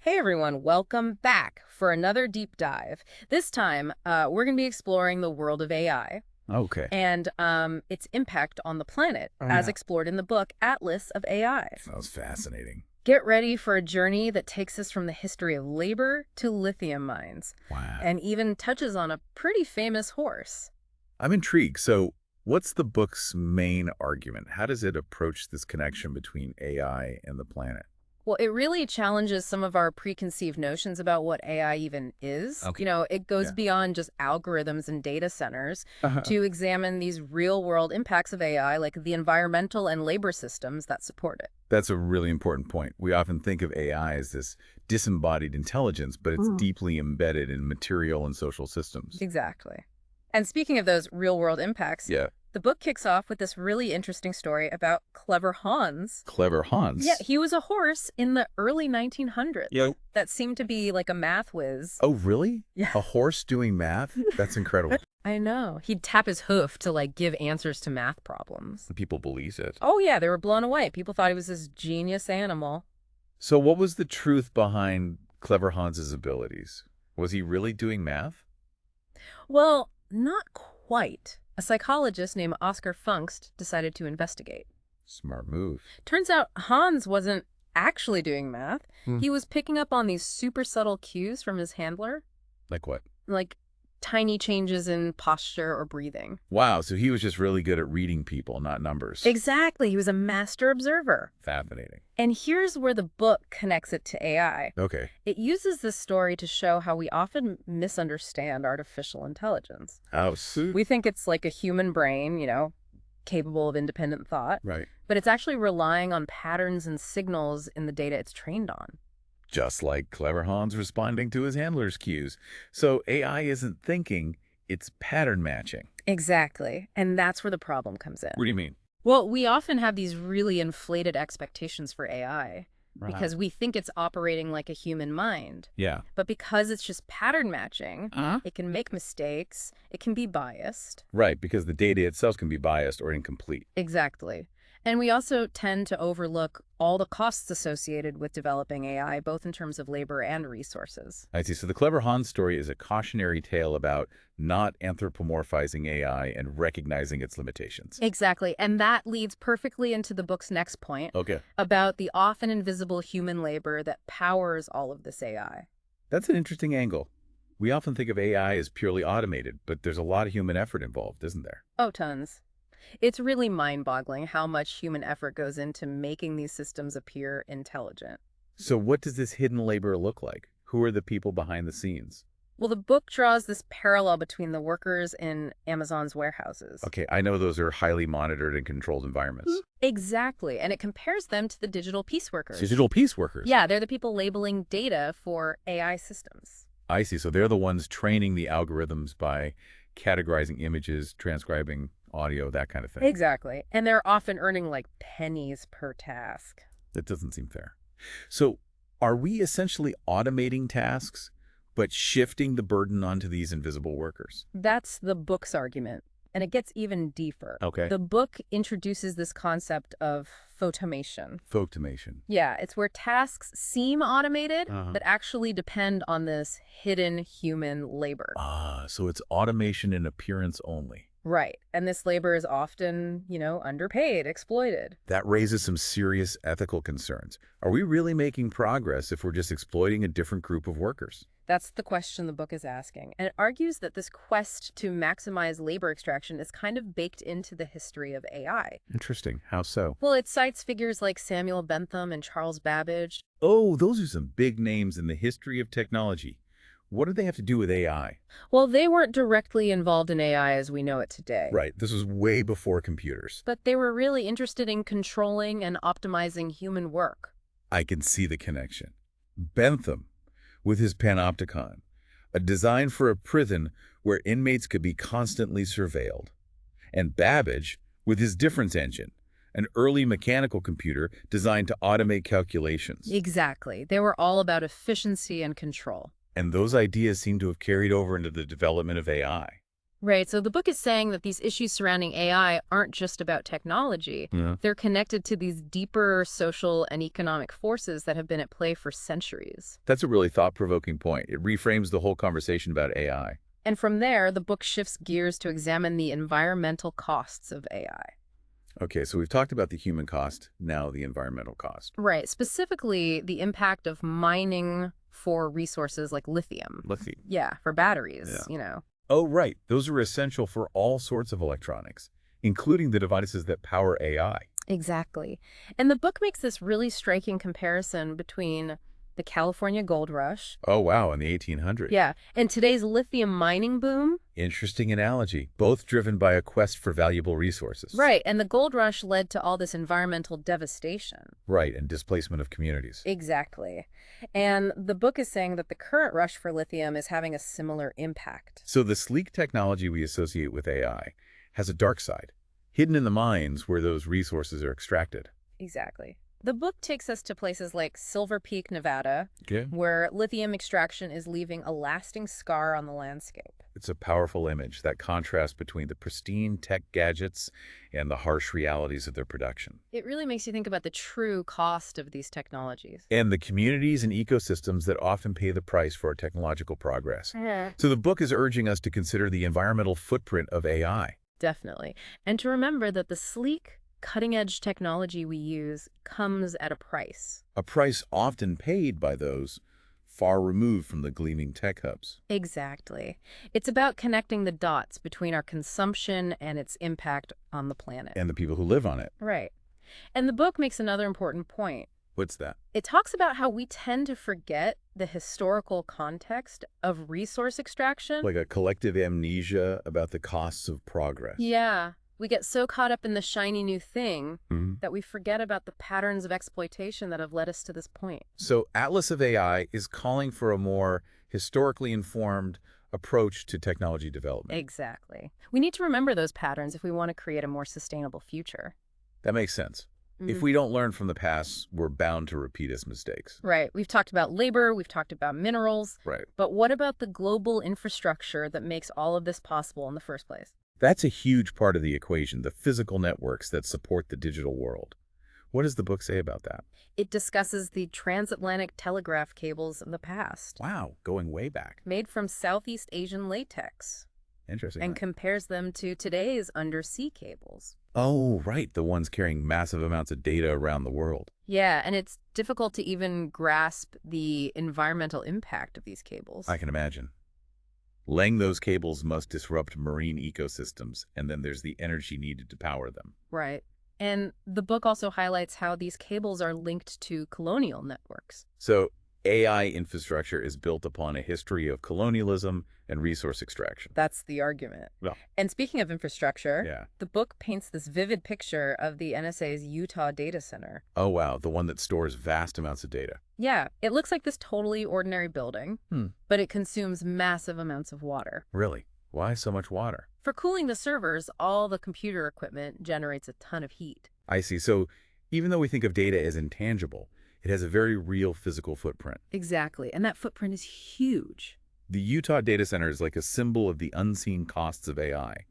Hey everyone, welcome back for another deep dive. This time, we're going to be exploring the world of AI Okay. and its impact on the planet, Oh, as yeah. explored in the book Atlas of AI. Sounds fascinating. Get ready for a journey that takes us from the history of labor to lithium mines, Wow. and even touches on a pretty famous horse. I'm intrigued. So, what's the book's main argument? How does it approach this connection between AI and the planet? Well, it really challenges some of our preconceived notions about what AI even is. Okay. It goes Yeah. beyond just algorithms and data centers Uh-huh. to examine these real-world impacts of AI, like the environmental and labor systems that support it. That's a really important point. We often think of AI as this disembodied intelligence, but it's deeply embedded in material and social systems. Exactly. And speaking of those real-world impacts, Yeah. the book kicks off with this really interesting story about clever Hans. Clever Yeah, Hans. he was a horse in the early 1900s Yeah. that seemed to be like a math whiz. Oh, really? Yeah. A horse doing math? That's incredible. I know. He'd tap his hoof to give answers to math problems. People believe it. Oh yeah, they were blown away. People thought he was this genius animal. So what was the truth behind Clever Hans's abilities? Was he really doing math? Well, not quite. A psychologist named Oscar Funkst decided to investigate. Smart move. Turns out Hans wasn't actually doing math. Hmm. He was picking up on these super subtle cues from his handler, Like what? like tiny changes in posture or breathing. Wow, so he was just really good at reading people, not numbers. Exactly. He was a master observer. Fascinating. And here's where the book connects it to AI. Okay. It uses this story to show how we often misunderstand artificial intelligence. Oh, so We think it's like a human brain, capable of independent thought, right. but it's actually relying on patterns and signals in the data it's trained on. Just like Clever Hans responding to his handler's cues. So AI isn't thinking, it's pattern matching. Exactly. And that's where the problem comes in. What do you mean? Well, we often have these really inflated expectations for AI because we think it's operating like a human mind. Yeah. But because it's just pattern matching, Uh-huh. it can make mistakes, it can be biased. Right, because the data itself can be biased or incomplete. Exactly. And we also tend to overlook all the costs associated with developing AI, both in terms of labor and resources. I see. So the Clever Hans story is a cautionary tale about not anthropomorphizing AI and recognizing its limitations. Exactly. And that leads perfectly into the book's next point Okay. about the often invisible human labor that powers all of this AI. That's an interesting angle. We often think of AI as purely automated, but there's a lot of human effort involved, isn't there? Oh, tons. It's really mind-boggling how much human effort goes into making these systems appear intelligent. So what does this hidden labor look like? Who are the people behind the scenes? Well, the book draws this parallel between the workers in Amazon's warehouses. Okay, I know those are highly monitored and controlled environments. Exactly, and it compares them to the digital peace workers. Digital peace workers. Yeah, they're the people labeling data for AI systems. I see. So they're the ones training the algorithms by categorizing images, transcribing audio, that kind of thing. Exactly, and they're often earning pennies per task. That doesn't seem fair. So are we essentially automating tasks, but shifting the burden onto these invisible workers? That's the book's argument, and it gets even deeper. Okay. The book introduces this concept of photomation. Folktomation. Yeah, it's where tasks seem automated, Uh-huh. but actually depend on this hidden human labor. Ah, so it's automation in appearance only. Right. And this labor is often, underpaid, exploited. That raises some serious ethical concerns. Are we really making progress if we're just exploiting a different group of workers? That's the question the book is asking. And it argues that this quest to maximize labor extraction is kind of baked into the history of AI. Interesting. How so? Well, it cites figures like Samuel Bentham and Charles Babbage. Oh, those are some big names in the history of technology. What do they have to do with AI? Well, they weren't directly involved in AI as we know it today. Right. This was way before computers. But they were really interested in controlling and optimizing human work. I can see the connection. Bentham, with his panopticon, a design for a prison where inmates could be constantly surveilled. And Babbage, with his difference engine, an early mechanical computer designed to automate calculations. Exactly. They were all about efficiency and control. And those ideas seem to have carried over into the development of AI. Right. So the book is saying that these issues surrounding AI aren't just about technology. Yeah. They're connected to these deeper social and economic forces that have been at play for centuries. That's a really thought-provoking point. It reframes the whole conversation about AI. And from there, the book shifts gears to examine the environmental costs of AI. Okay, so we've talked about the human cost, now the environmental cost. Right. Specifically, the impact of mining for resources like lithium. Lithium. Yeah, for batteries, Yeah. you know. Oh, right. Those are essential for all sorts of electronics, including the devices that power AI. Exactly. And the book makes this really striking comparison between the California gold rush, Oh, wow, in the 1800s. yeah, and today's lithium mining boom. Interesting analogy, both driven by a quest for valuable resources. Right, and the gold rush led to all this environmental devastation. Right, and displacement of communities. Exactly. And the book is saying that the current rush for lithium is having a similar impact. So the sleek technology we associate with AI has a dark side, hidden in the mines where those resources are extracted. Exactly. The book takes us to places like Silver Peak, Nevada, Okay. where lithium extraction is leaving a lasting scar on the landscape. It's a powerful image, that contrast between the pristine tech gadgets and the harsh realities of their production. It really makes you think about the true cost of these technologies. And the communities and ecosystems that often pay the price for our technological progress. Yeah. So the book is urging us to consider the environmental footprint of AI. Definitely. And to remember that the sleek, cutting-edge technology we use comes at a price. A price often paid by those far removed from the gleaming tech hubs. Exactly. It's about connecting the dots between our consumption and its impact on the planet. And the people who live on it. Right. And the book makes another important point. What's that? It talks about how we tend to forget the historical context of resource extraction. Like a collective amnesia about the costs of progress. Yeah. We get so caught up in the shiny new thing Mhm. that we forget about the patterns of exploitation that have led us to this point. So Atlas of AI is calling for a more historically informed approach to technology development. Exactly. We need to remember those patterns if we want to create a more sustainable future. That makes sense. If we don't learn from the past, we're bound to repeat its mistakes. Right. We've talked about labor, we've talked about minerals, Right. but what about the global infrastructure that makes all of this possible in the first place? That's a huge part of the equation, the physical networks that support the digital world. What does the book say about that? It discusses the transatlantic telegraph cables of the past, Wow, going way back. made from Southeast Asian latex, Interesting. and compares them to today's undersea cables. Oh, right, the ones carrying massive amounts of data around the world. Yeah, and it's difficult to even grasp the environmental impact of these cables. I can imagine. Laying those cables must disrupt marine ecosystems, and then there's the energy needed to power them. Right. And the book also highlights how these cables are linked to colonial networks. So AI infrastructure is built upon a history of colonialism and resource extraction. That's the argument. Yeah. And speaking of infrastructure, Yeah. the book paints this vivid picture of the NSA's Utah data center. Oh, wow, the one that stores vast amounts of data. Yeah, it looks like this totally ordinary building, but it consumes massive amounts of water. Really? Why so much water? For cooling the servers, all the computer equipment generates a ton of heat. I see. So even though we think of data as intangible, it has a very real physical footprint. Exactly, and that footprint is huge. The Utah data center is like a symbol of the unseen costs of AI.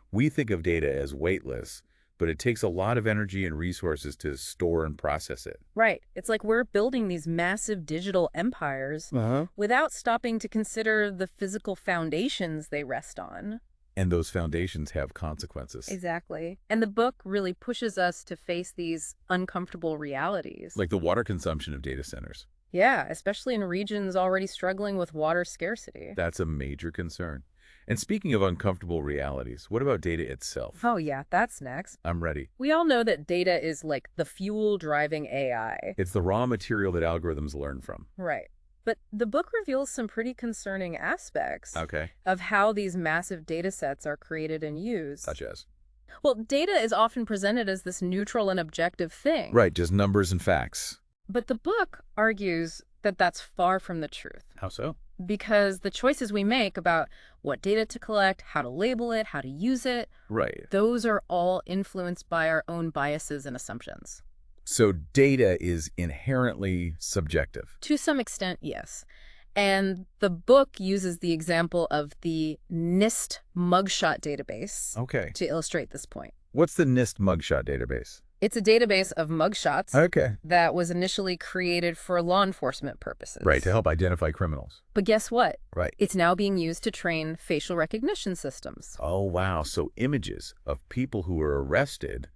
We think of data as weightless, but it takes a lot of energy and resources to store and process it. Right. It's like we're building these massive digital empires without stopping to consider the physical foundations they rest on. And those foundations have consequences. Exactly. And the book really pushes us to face these uncomfortable realities. Like the water consumption of data centers. Yeah, especially in regions already struggling with water scarcity. That's a major concern. And speaking of uncomfortable realities, what about data itself? Oh yeah, that's next. I'm ready. We all know that data is like the fuel driving AI. It's the raw material that algorithms learn from. Right. But the book reveals some pretty concerning aspects Okay. of how these massive data sets are created and used. Such as? Well, data is often presented as this neutral and objective thing. Right, just numbers and facts. But the book argues that that's far from the truth. How so? Because the choices we make about what data to collect, how to label it, how to use it, Right. those are all influenced by our own biases and assumptions. So data is inherently subjective. To some extent, yes. And the book uses the example of the NIST mugshot database Okay. to illustrate this point. What's the NIST mugshot database? It's a database of mugshots Okay. that was initially created for law enforcement purposes. Right, to help identify criminals. But guess what? Right. It's now being used to train facial recognition systems. Oh, wow. So images of people who were arrested,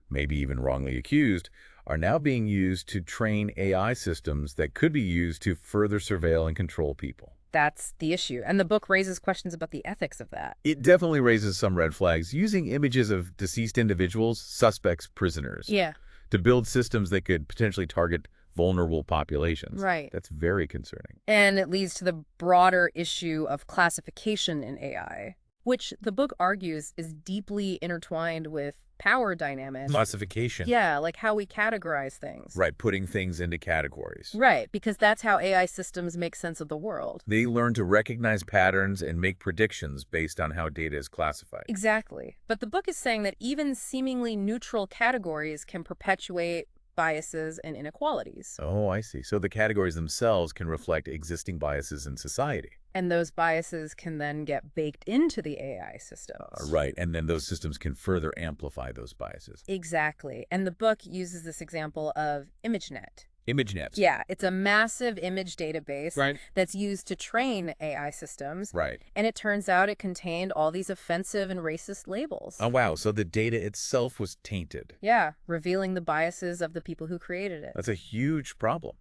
maybe even wrongly accused, are now being used to train AI systems that could be used to further surveil and control people. That's the issue. And the book raises questions about the ethics of that. It definitely raises some red flags, using images of deceased individuals, suspects, prisoners, Yeah. to build systems that could potentially target vulnerable populations. Right. That's very concerning. And it leads to the broader issue of classification in AI, which the book argues is deeply intertwined with power dynamics. Classification. Yeah, like how we categorize things. Right, putting things into categories. Right, because that's how AI systems make sense of the world. They learn to recognize patterns and make predictions based on how data is classified. Exactly. But the book is saying that even seemingly neutral categories can perpetuate biases and inequalities. Oh, I see. So the categories themselves can reflect existing biases in society. And those biases can then get baked into the AI systems. Right, and then those systems can further amplify those biases. Exactly. And the book uses this example of ImageNet. ImageNet. Yeah, it's a massive image database Right. that's used to train AI systems. Right. And it turns out it contained all these offensive and racist labels. Oh, wow. So the data itself was tainted. Yeah, revealing the biases of the people who created it. That's a huge problem.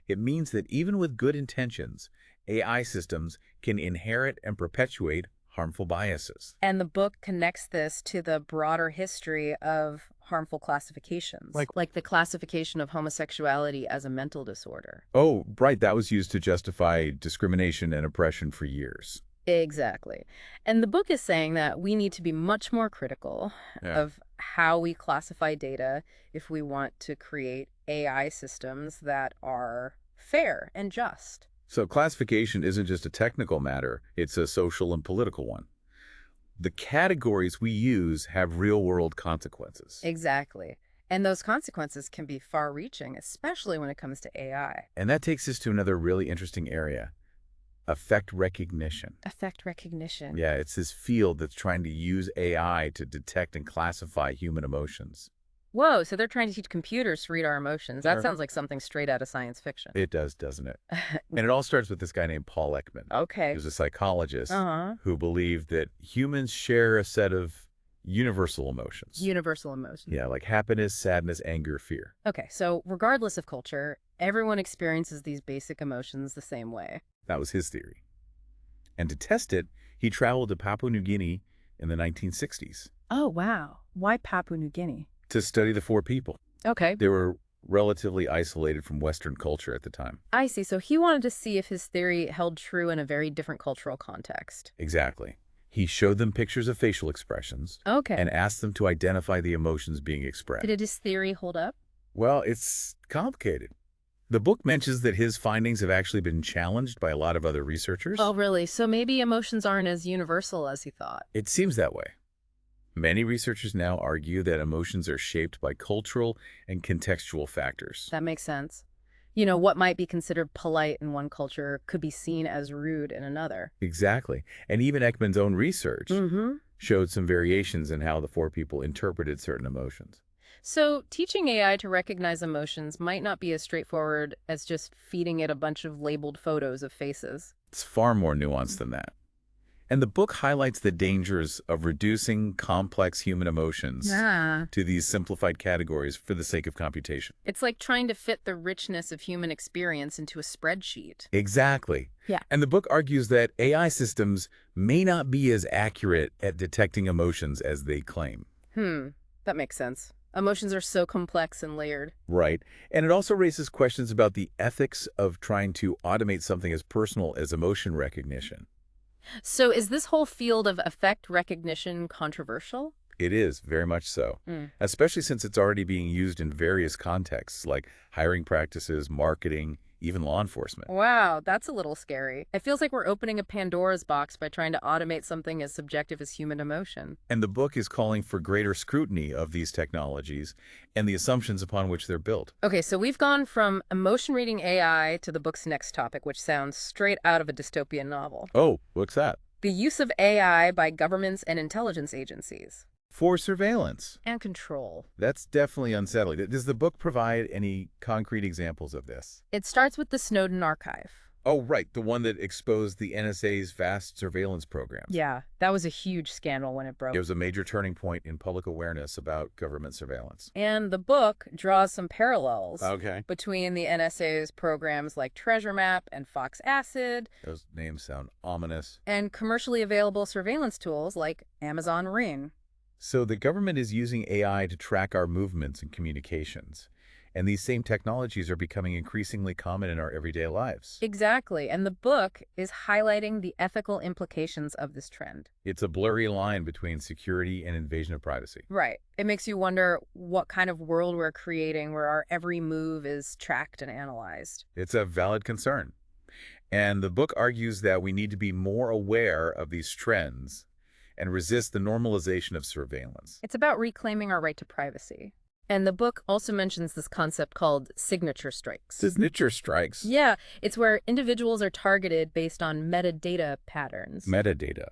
It means that even with good intentions, AI systems can inherit and perpetuate harmful biases. And the book connects this to the broader history of harmful classifications, like the classification of homosexuality as a mental disorder. Oh, right. That was used to justify discrimination and oppression for years. Exactly. And the book is saying that we need to be much more critical of how we classify data if we want to create AI systems that are fair and just. So classification isn't just a technical matter, it's a social and political one. The categories we use have real-world consequences. Exactly. And those consequences can be far-reaching, especially when it comes to AI. And that takes us to another really interesting area, affect recognition. Affect recognition. Yeah, it's this field that's trying to use AI to detect and classify human emotions. Whoa, so they're trying to teach computers to read our emotions. That Sure. sounds like something straight out of science fiction. It does, doesn't it? And it all starts with this guy named Paul Ekman. Okay. He was a psychologist Uh-huh. who believed that humans share a set of universal emotions. Universal emotions. Yeah, like happiness, sadness, anger, fear. Okay, so regardless of culture, everyone experiences these basic emotions the same way. That was his theory. And to test it, he traveled to Papua New Guinea in the 1960s Oh, wow. Why Papua New Guinea? to study the four people. Okay, They were relatively isolated from Western culture at the time. I see. So he wanted to see if his theory held true in a very different cultural context. Exactly. He showed them pictures of facial expressions Okay. and asked them to identify the emotions being expressed. Did his theory hold up? Well, it's complicated. The book mentions that his findings have actually been challenged by a lot of other researchers. Oh, really? So maybe emotions aren't as universal as he thought. It seems that way. Many researchers now argue that emotions are shaped by cultural and contextual factors. That makes sense. You know, what might be considered polite in one culture could be seen as rude in another. Exactly. And even Ekman's own research Mm-hmm. showed some variations in how the four people interpreted certain emotions. So teaching AI to recognize emotions might not be as straightforward as just feeding it a bunch of labeled photos of faces. It's far more nuanced than that. And the book highlights the dangers of reducing complex human emotions to these simplified categories for the sake of computation. It's like trying to fit the richness of human experience into a spreadsheet. Exactly. Yeah. And the book argues that AI systems may not be as accurate at detecting emotions as they claim. That makes sense. Emotions are so complex and layered. Right. And it also raises questions about the ethics of trying to automate something as personal as emotion recognition. So is this whole field of affect recognition controversial? It is, very much so, especially since it's already being used in various contexts like hiring practices, marketing, even law enforcement. Wow, that's a little scary. It feels like we're opening a Pandora's box by trying to automate something as subjective as human emotion. And the book is calling for greater scrutiny of these technologies and the assumptions upon which they're built. Okay, so we've gone from emotion reading AI to the book's next topic, which sounds straight out of a dystopian novel. Oh, what's that? The use of AI by governments and intelligence agencies. For surveillance. And control. That's definitely unsettling. Does the book provide any concrete examples of this? It starts with the Snowden archive. Oh, right. The one that exposed the NSA's vast surveillance programs. Yeah, that was a huge scandal when it broke. It was a major turning point in public awareness about government surveillance. And the book draws some parallels Okay. between the NSA's programs like Treasure Map and Fox Acid. Those names sound ominous. And commercially available surveillance tools like Amazon Ring. So the government is using AI to track our movements and communications. And these same technologies are becoming increasingly common in our everyday lives. Exactly. And the book is highlighting the ethical implications of this trend. It's a blurry line between security and invasion of privacy. Right. It makes you wonder what kind of world we're creating where our every move is tracked and analyzed. It's a valid concern. And the book argues that we need to be more aware of these trends and resist the normalization of surveillance. It's about reclaiming our right to privacy. And the book also mentions this concept called signature strikes. Signature strikes. Yeah, it's where individuals are targeted based on metadata patterns. Metadata,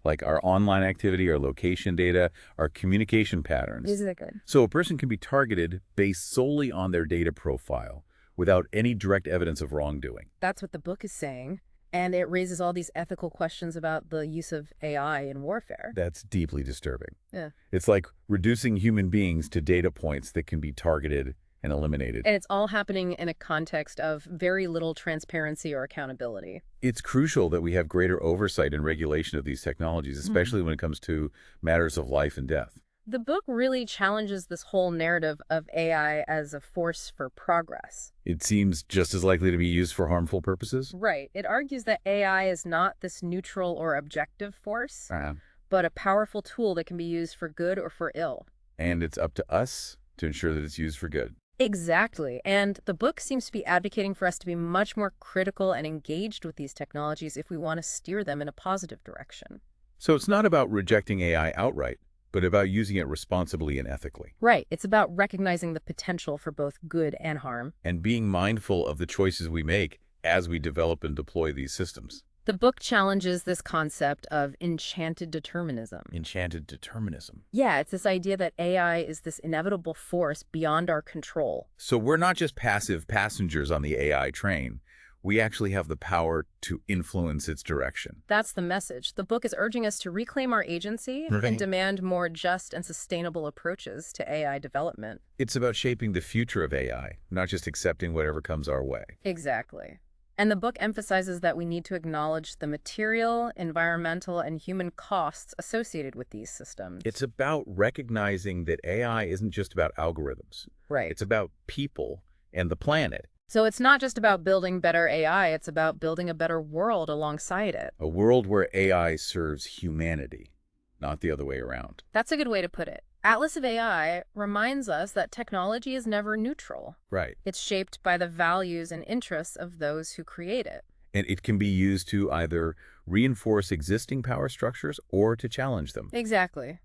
like our online activity, our location data, our communication patterns. Exactly. So a person can be targeted based solely on their data profile without any direct evidence of wrongdoing. That's what the book is saying. And it raises all these ethical questions about the use of AI in warfare. That's deeply disturbing. Yeah. It's like reducing human beings to data points that can be targeted and eliminated. And it's all happening in a context of very little transparency or accountability. It's crucial that we have greater oversight and regulation of these technologies, especially when it comes to matters of life and death. The book really challenges this whole narrative of AI as a force for progress. It seems just as likely to be used for harmful purposes. Right. It argues that AI is not this neutral or objective force, Uh, but a powerful tool that can be used for good or for ill. and it's up to us to ensure that it's used for good. Exactly. And the book seems to be advocating for us to be much more critical and engaged with these technologies if we want to steer them in a positive direction. So it's not about rejecting AI outright, but about using it responsibly and ethically. Right. It's about recognizing the potential for both good and harm. And being mindful of the choices we make as we develop and deploy these systems. The book challenges this concept of enchanted determinism. Enchanted determinism. Yeah, it's this idea that AI is this inevitable force beyond our control. So we're not just passive passengers on the AI train. We actually have the power to influence its direction. That's the message. The book is urging us to reclaim our agency and demand more just and sustainable approaches to AI development. It's about shaping the future of AI, not just accepting whatever comes our way. Exactly. And the book emphasizes that we need to acknowledge the material, environmental, and human costs associated with these systems. It's about recognizing that AI isn't just about algorithms. Right. It's about people and the planet. So it's not just about building better AI, it's about building a better world alongside it. A world where AI serves humanity, not the other way around. That's a good way to put it. Atlas of AI reminds us that technology is never neutral. Right. It's shaped by the values and interests of those who create it. And it can be used to either reinforce existing power structures or to challenge them. Exactly.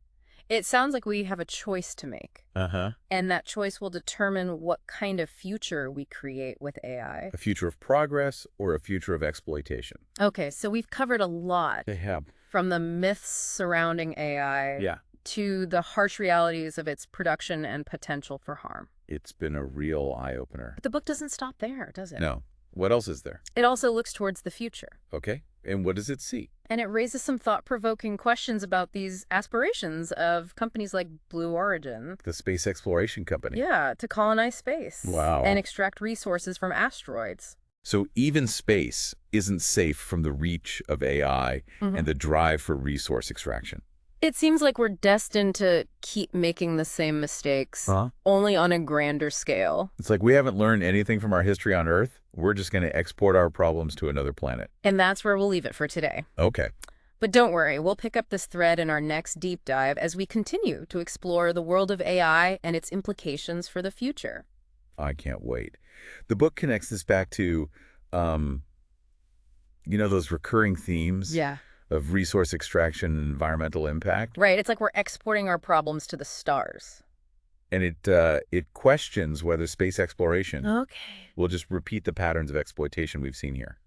It sounds like we have a choice to make. Uh-huh. And that choice will determine what kind of future we create with AI. A future of progress or a future of exploitation. Okay, so we've covered a lot. They have. From the myths surrounding AI to the harsh realities of its production and potential for harm. It's been a real eye-opener. But the book doesn't stop there, does it? No. What else is there? It also looks towards the future. Okay. And what does it see? And it raises some thought-provoking questions about these aspirations of companies like Blue Origin. The space exploration company. Yeah, to colonize space. Wow. And extract resources from asteroids. So even space isn't safe from the reach of AI and the drive for resource extraction. It seems like we're destined to keep making the same mistakes, only on a grander scale. It's like we haven't learned anything from our history on Earth. We're just going to export our problems to another planet. And that's where we'll leave it for today. Okay. But don't worry, we'll pick up this thread in our next deep dive as we continue to explore the world of AI and its implications for the future. I can't wait. The book connects this back to, um, those recurring themes Yeah. of resource extraction and environmental impact. Right. It's like we're exporting our problems to the stars. And it questions whether space exploration Okay. will just repeat the patterns of exploitation we've seen here.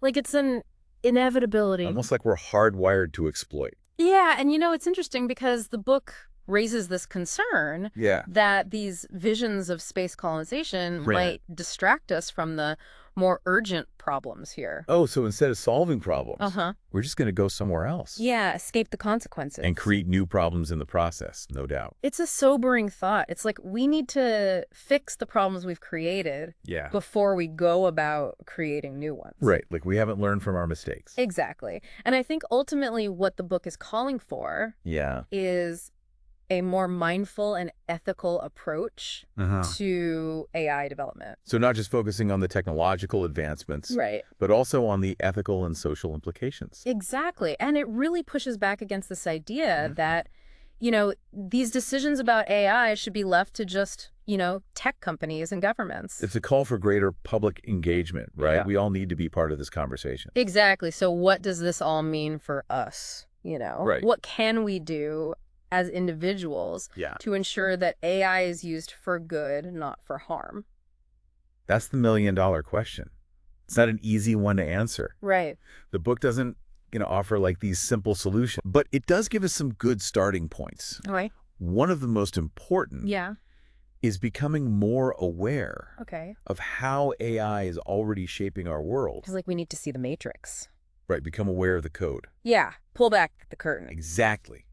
Like it's an inevitability. Almost like we're hardwired to exploit. Yeah, and it's interesting because the book raises this concern Yeah. that these visions of space colonization might distract us from the more urgent problems here. Oh, so instead of solving problems, Uh-huh. we're just going to go somewhere else. Yeah, escape the consequences. And create new problems in the process, no doubt. It's a sobering thought. It's like we need to fix the problems we've created Yeah. before we go about creating new ones. Right, like we haven't learned from our mistakes. Exactly. And I think ultimately what the book is calling for is a more mindful and ethical approach to AI development. So not just focusing on the technological advancements, Right. but also on the ethical and social implications. Exactly. And it really pushes back against this idea that, these decisions about AI should be left to just, tech companies and governments. It's a call for greater public engagement, right? Yeah. We all need to be part of this conversation. Exactly. So what does this all mean for us? Right. What can we do as individuals to ensure that AI is used for good, not for harm? That's the million-dollar question. It's not an easy one to answer. Right. The book doesn't, offer like these simple solutions, but it does give us some good starting points. Okay. One of the most important Yeah. is becoming more aware Okay. of how AI is already shaping our world. It's like we need to see the matrix. Right, become aware of the code. Yeah. Pull back the curtain. Exactly.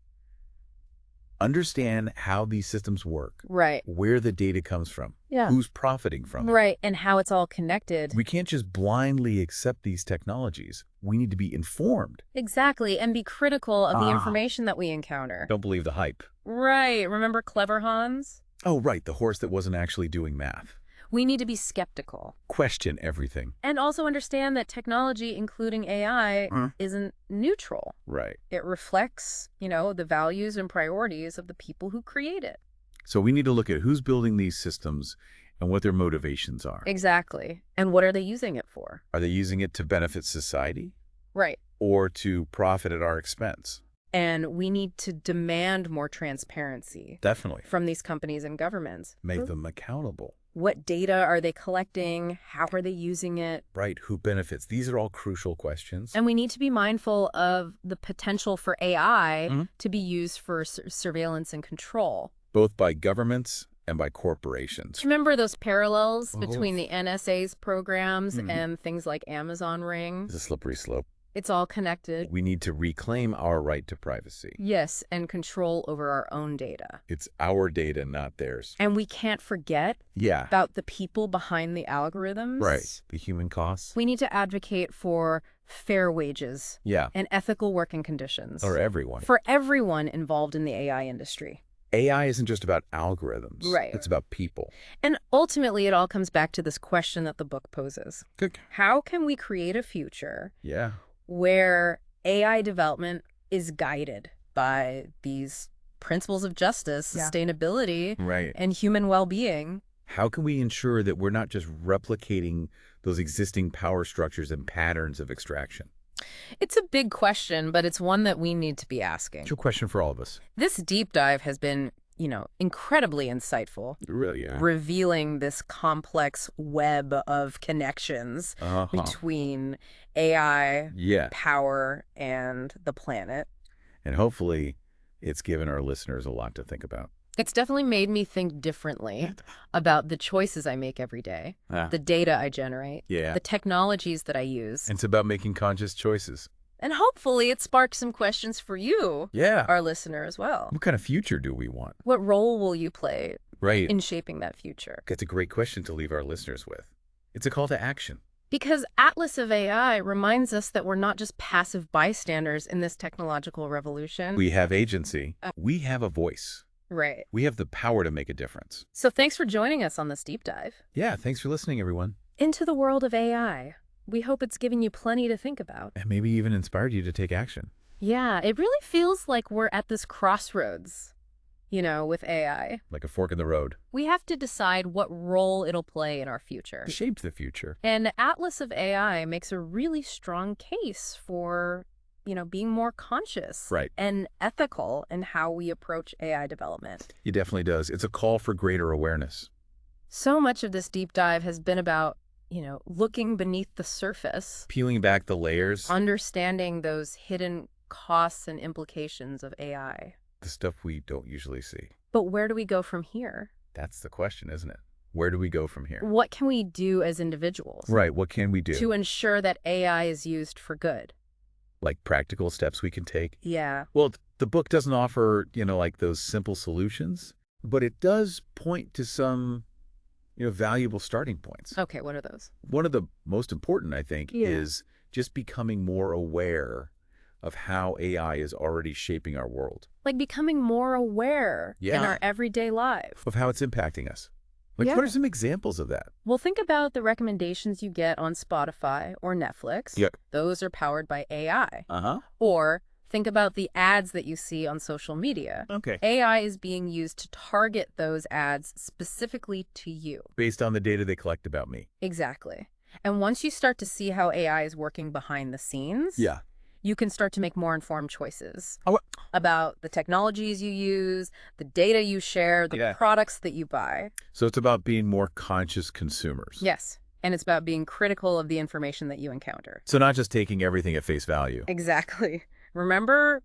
Understand how these systems work. Right. Where the data comes from. Yeah. Who's profiting from it. Right. And how it's all connected. We can't just blindly accept these technologies. We need to be informed. Exactly. And be critical of the information that we encounter. Don't believe the hype. Right. Remember Clever Hans? Oh, right. The horse that wasn't actually doing math. We need to be skeptical. Question everything. And also understand that technology, including AI, isn't neutral. Right. It reflects, the values and priorities of the people who create it. So we need to look at who's building these systems and what their motivations are. Exactly. And what are they using it for? Are they using it to benefit society? Right. Or to profit at our expense? And we need to demand more transparency. Definitely. From these companies and governments. Make them accountable. What data are they collecting? How are they using it? Right. Who benefits? These are all crucial questions. And we need to be mindful of the potential for AI to be used for surveillance and control. Both by governments and by corporations. Remember those parallels between the NSA's programs and things like Amazon Ring? It's a slippery slope. It's all connected. We need to reclaim our right to privacy. Yes, and control over our own data. It's our data, not theirs. And we can't forget about the people behind the algorithms. Right. The human costs. We need to advocate for fair wages and ethical working conditions. For everyone. For everyone involved in the AI industry. AI isn't just about algorithms. Right. It's about people. And ultimately, it all comes back to this question that the book poses. Good. How can we create a future where AI development is guided by these principles of justice, sustainability, and human well-being? How can we ensure that we're not just replicating those existing power structures and patterns of extraction? It's a big question, but it's one that we need to be asking. It's a question for all of us. This deep dive has been, incredibly insightful. Really, yeah. Revealing this complex web of connections between AI, power, and the planet. And hopefully it's given our listeners a lot to think about. It's definitely made me think differently about the choices I make every day, the data I generate, the technologies that I use. It's about making conscious choices. And hopefully it sparks some questions for you, our listener, as well. What kind of future do we want? What role will you play in shaping that future? That's a great question to leave our listeners with. It's a call to action. Because Atlas of AI reminds us that we're not just passive bystanders in this technological revolution. We have agency. We have a voice. Right. We have the power to make a difference. So thanks for joining us on this deep dive. Yeah, thanks for listening, everyone. Into the world of AI. We hope it's given you plenty to think about. And maybe even inspired you to take action. Yeah, it really feels like we're at this crossroads. with AI. Like a fork in the road. We have to decide what role it'll play in our future. Shaped the future. And Atlas of AI makes a really strong case for, being more conscious Right. and ethical in how we approach AI development. It definitely does. It's a call for greater awareness. So much of this deep dive has been about, looking beneath the surface, Peeling back the layers. understanding those hidden costs and implications of AI. The stuff we don't usually see. But where do we go from here? That's the question, isn't it? Where do we go from here? What can we do as individuals? Right. What can we do? To ensure that AI is used for good? Like practical steps we can take? Yeah. Well, the book doesn't offer, like those simple solutions, but it does point to some, valuable starting points. Okay, what are those? One of the most important, I think, Yeah. is just becoming more aware of how AI is already shaping our world. Like becoming more aware in Yeah. our everyday life. Of how it's impacting us. Like, Yeah. what are some examples of that? Well, think about the recommendations you get on Spotify or Netflix. Yeah. Those are powered by AI. Uh-huh. Or think about the ads that you see on social media. Okay. AI is being used to target those ads specifically to you. Based on the data they collect about me. Exactly. And once you start to see how AI is working behind the scenes, Yeah. you can start to make more informed choices Oh, about the technologies you use, the data you share, the Yeah. products that you buy. So it's about being more conscious consumers. Yes. And it's about being critical of the information that you encounter. So not just taking everything at face value. Exactly. Remember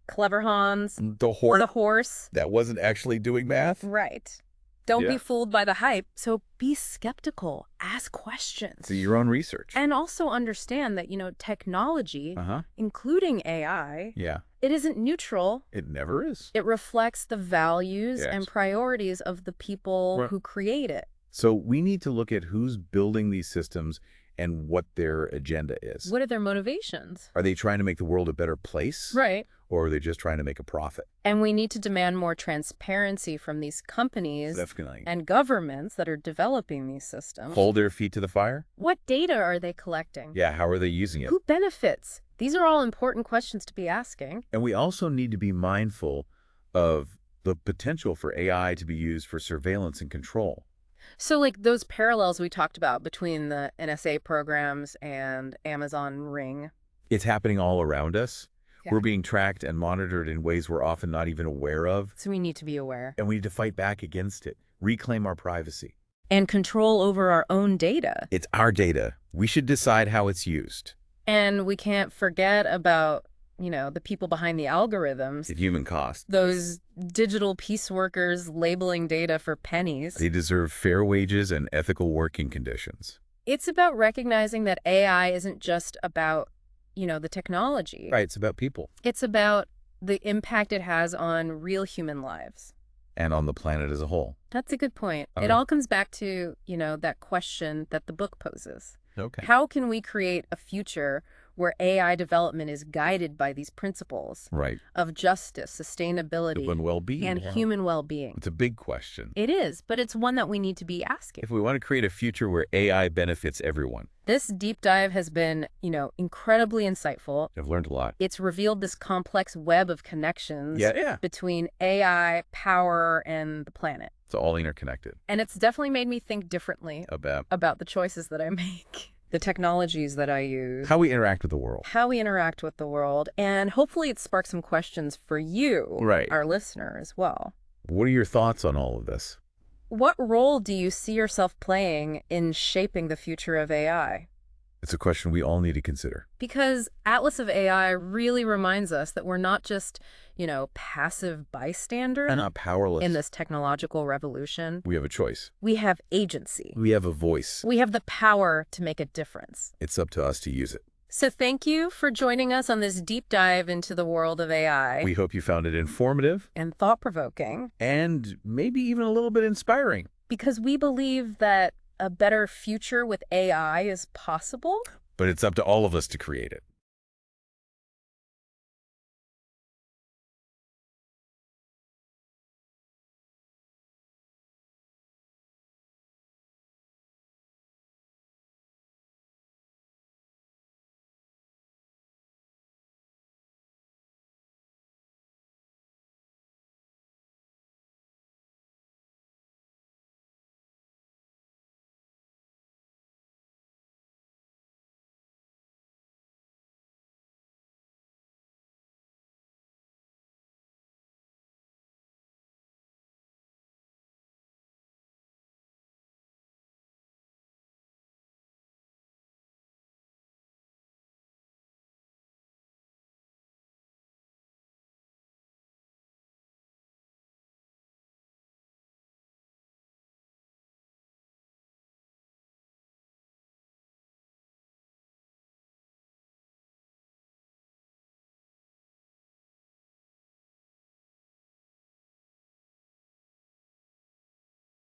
Clever Hans, The the horse? that wasn't actually doing math? Right. Don't be Yeah. fooled by the hype. So be skeptical. Ask questions. Do your own research. And also understand that, technology, Uh-huh. including AI, Yeah. it isn't neutral. It never is. It reflects the values Yes. and priorities of the people Right. who create it. So we need to look at who's building these systems and what their agenda is. What are their motivations? Are they trying to make the world a better place? Right. Or are they just trying to make a profit? And we need to demand more transparency from these companies Definitely. and governments that are developing these systems. Hold their feet to the fire? What data are they collecting? Yeah, how are they using it? Who benefits? These are all important questions to be asking. And we also need to be mindful of the potential for AI to be used for surveillance and control. So like those parallels we talked about between the NSA programs and Amazon Ring. It's happening all around us. Yeah. We're being tracked and monitored in ways we're often not even aware of. So we need to be aware. And we need to fight back against it, reclaim our privacy. And control over our own data. It's our data. We should decide how it's used. And we can't forget about, the people behind the algorithms. At human cost. Those digital piece workers labeling data for pennies. They deserve fair wages and ethical working conditions. It's about recognizing that AI isn't just about, the technology. Right, it's about people. It's about the impact it has on real human lives. And on the planet as a whole. That's a good point. Okay. It all comes back to, that question that the book poses. Okay. How can we create a future where AI development is guided by these principles Right. of justice, sustainability, And well-being. and human well-being? It's a big question. It is, but it's one that we need to be asking. If we want to create a future where AI benefits everyone. This deep dive has been, incredibly insightful. I've learned a lot. It's revealed this complex web of connections Yeah. between AI, power, and the planet. It's all interconnected. And it's definitely made me think differently about the choices that I make, the technologies that I use, How we interact with the world. how we interact with the world, and hopefully it sparks some questions for you, Right. our listener, as well. What are your thoughts on all of this? What role do you see yourself playing in shaping the future of AI? It's a question we all need to consider. Because Atlas of AI really reminds us that we're not just, passive bystanders And not powerless. in this technological revolution. We have a choice. We have agency. We have a voice. We have the power to make a difference. It's up to us to use it. So thank you for joining us on this deep dive into the world of AI. We hope you found it informative And thought-provoking. and maybe even a little bit inspiring. Because we believe that a better future with AI is possible. But it's up to all of us to create it.